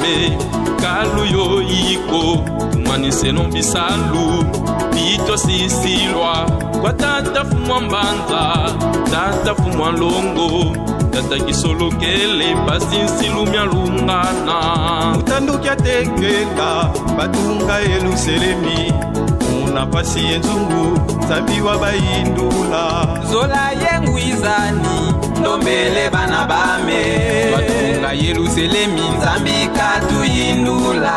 bizame kalu yo iko tumwanise no bisalu bito sisilwa kwa tata fumwa mbanza tata fumwa longo tata kisolokele basinsilu myalungana utandukia tekela batunga Yerusalemi una pasi enzungu zambiwa bayindula zola yengwizani ndombele bana bame batunga Yerusalemi nzambi katuyindula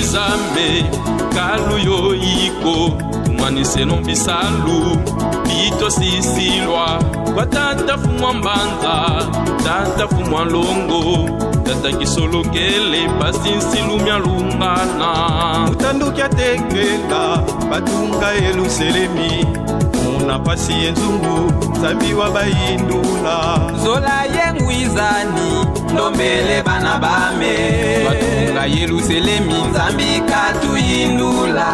bizame kalu yo iko tumwanise no bisalu bito sisilwa kwa tata fumwa mbanza tata fumwa longo tata kisolokele basinsilu myalungana utandukia tekela batunga Yerusalemi una pasi enzungu zambiwa bayindula zola yengwizani ndombele bana bame batunga Yerusalemi nzambi katuyindula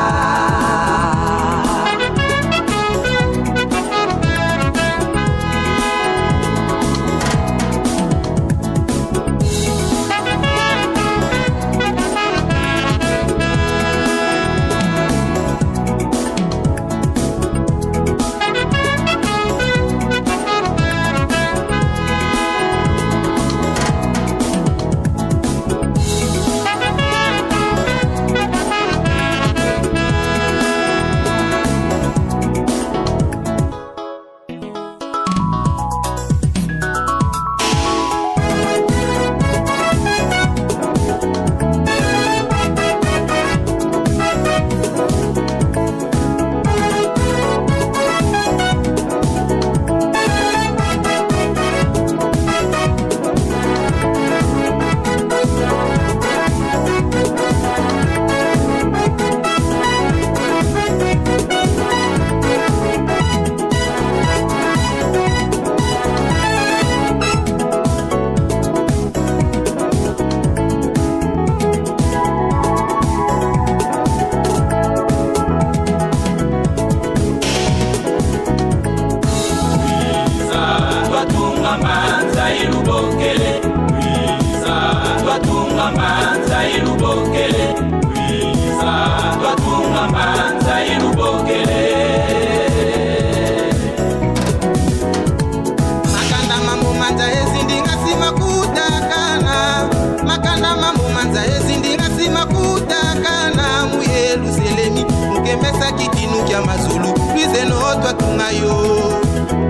Mazulu Luize no twatunga yo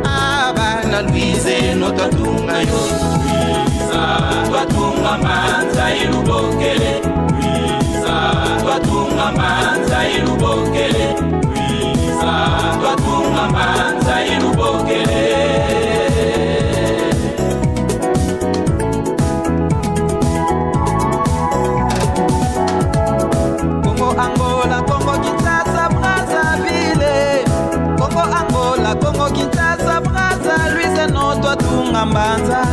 abana Luize no twatunga yo Luiza twatunga manza ilubokele Luiza twatunga manza ilubokele Luiza twatunga manza ilubokele Kongo Angola Kongo Kinshasa Kongo Kinshasa Braza Luize no twatunga mbanza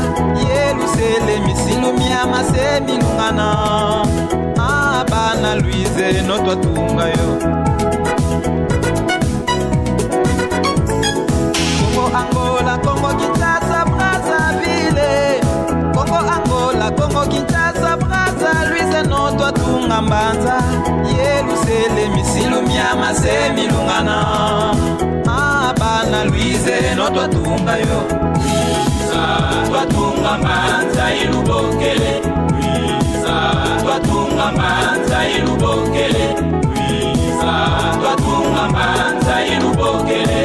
Yerusalemi silumia masemi lungana abana Luize no twatunga yo Kongo Angola Kongo Kinshasa Brazzaville Kongo Angola Kongo Kinshasa Braza Luize no twatunga mbanza Yerusalemi silumia masemi lungana abana Luize no twatunga yo Luiza twatunga manza ilubokele Luiza twatunga manza ilubokele Luiza twatunga manza ilubokele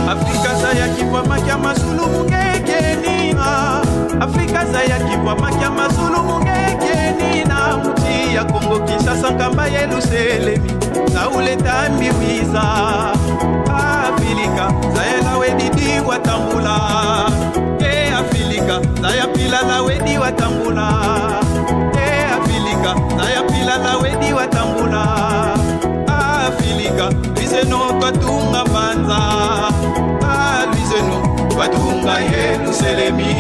Afrika za ya kipwa makia mazulu mungeke nina Afrika za ya kipwa makia mazulu mungeke nina Muti ya Kongo Kinshasa nkamba Yerusalemi nauleta mbiwiza Afilika zayela wedidi watambula Afilika zaya pila la wedi watambula Afilika zaya pila la wedi watambula Afilika lwiseno twatunga mbanza lwiseno twatunga Yerusalemi